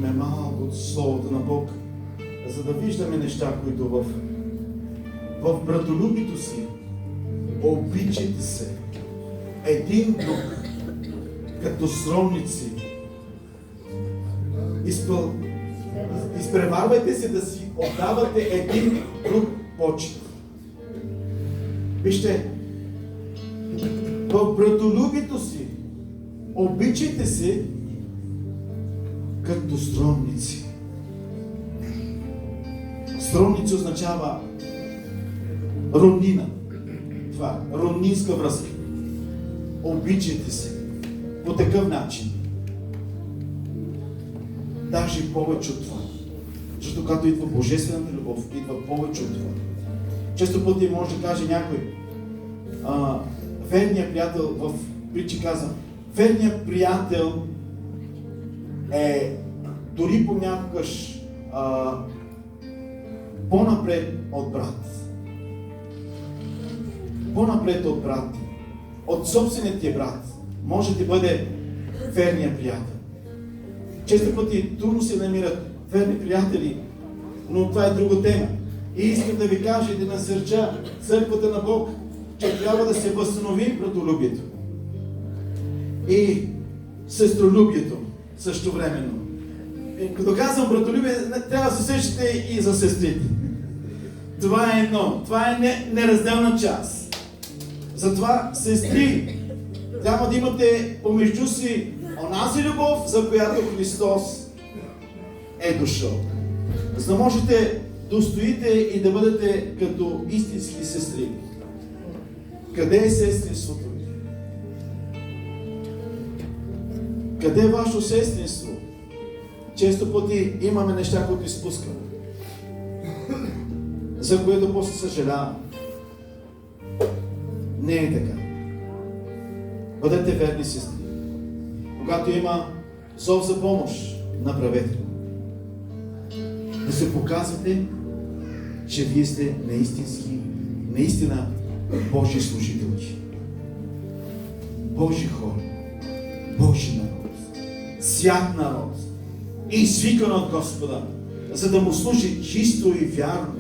отворихме малко от Словото на Бог, за да виждаме неща, които в братолюбието си обичайте се един друг като сродници. Изпреварвайте се да си отдавате един друг почит. Вижте, в братолюбието си обичайте се като сродници. Сродници означава роднина. Това е роднинска връзка. Обичайте се по такъв начин. Даже повече от това. Защото когато идва божествената любов, идва повече от това. Често пъти може да каже някой, верният приятел в притчи каза, верният приятел е дори понякогаш по-напред от брат. По-напред от брат. От собственият ти брат може да бъде верният приятел. Често пъти трудно се намират верни приятели, но това е друга тема. И искам да ви кажа и да насърча църквата на Бог, че трябва да се възстанови братолюбието. И сестролюбието също времено. И като казвам братолюбие, трябва да се сещате и за сестрите. Това е едно. Това е неразделна част. Затова, сестри, трябва да имате помежду си онази любов, за която Христос е дошъл. За да можете да устоите и да бъдете като истински сестри. Къде е сестринството ви? Къде е вашето сестринство? Често пъти имаме неща, които изпускаме. За което после съжалявам. Не е така. Бъдете верни сестри. Когато има зов за помощ, направете го. Да се показвате, че вие сте наистина Божи служителки. Божи хора. Божи народ. Свят народ. Извикан от Господа, за да му служи чисто и вярно.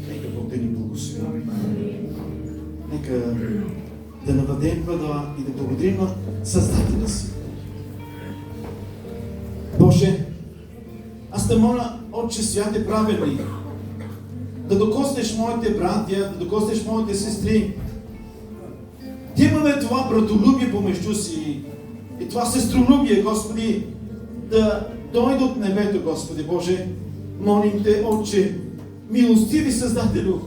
Нека Бог да ни благослови. Нека да наведем пътя и да благодарим на Създателя си. Боже, аз те моля, Отче святе праведни, да докоснеш моите братя, да докоснеш моите сестри, да имаме това братолюбие помежду си и това сестролюбие, Господи, да дойде от небето, Господи Боже. Молим Те, Отче, милостиви Създателю.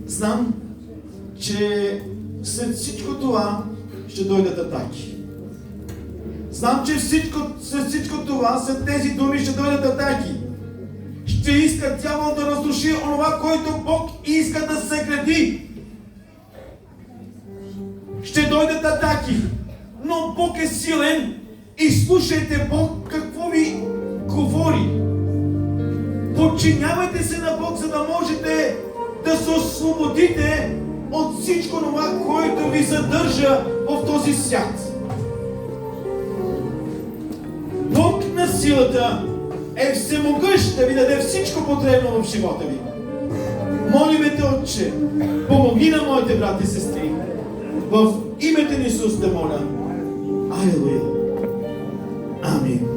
Знам, че след всичко това ще дойдат атаки. Знам, че след всичко това, след тези думи ще дойдат атаки. Ще иска дявол да разруши онова, което Бог иска да съгради. Ще дойдат атаки, но Бог е силен и слушайте Бог какво ви говори. Подчинявайте се на Бог, за да можете да се освободите от всичко това, което ви задържа в този свят. Бог на силата е всемогъщ да ви даде всичко потребно в живота ви. Молиме Те, Отче, помогни на моите брати и сестри. В името на Исус те моля. Алелуя. Амин.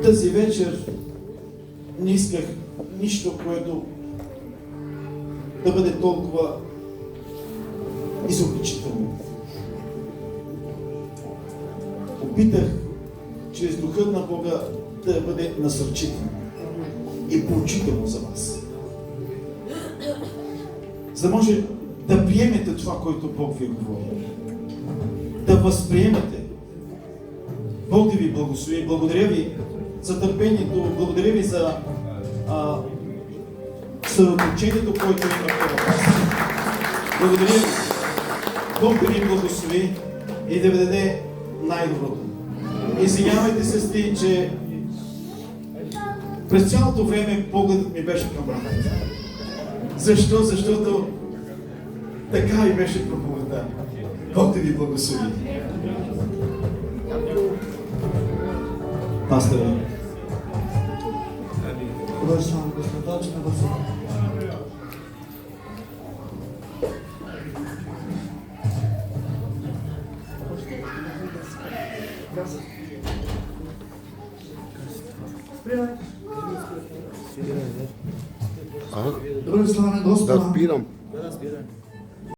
Тази вечер не исках нищо, което да бъде толкова изобличително. Опитах чрез Духа на Бога да бъде насърчително и поучително за вас. За да може да приемете това, което Бог ви говори. Да възприемете. Бог да ви благослови. Благодаря ви за търпението. Благодаря ви за съсредоточението, което имахте в вас. Благодаря ви. Бог да ви благослови и да ви даде най-доброто. Извинявайте, сестри, че през цялото време погледът ми беше към братята. Защо? Защото Така и беше проповедта. Бог да ви благослови. Пастора. Продължаваме Господа, на Бързо. Добре, слава на Господа. Да спирам.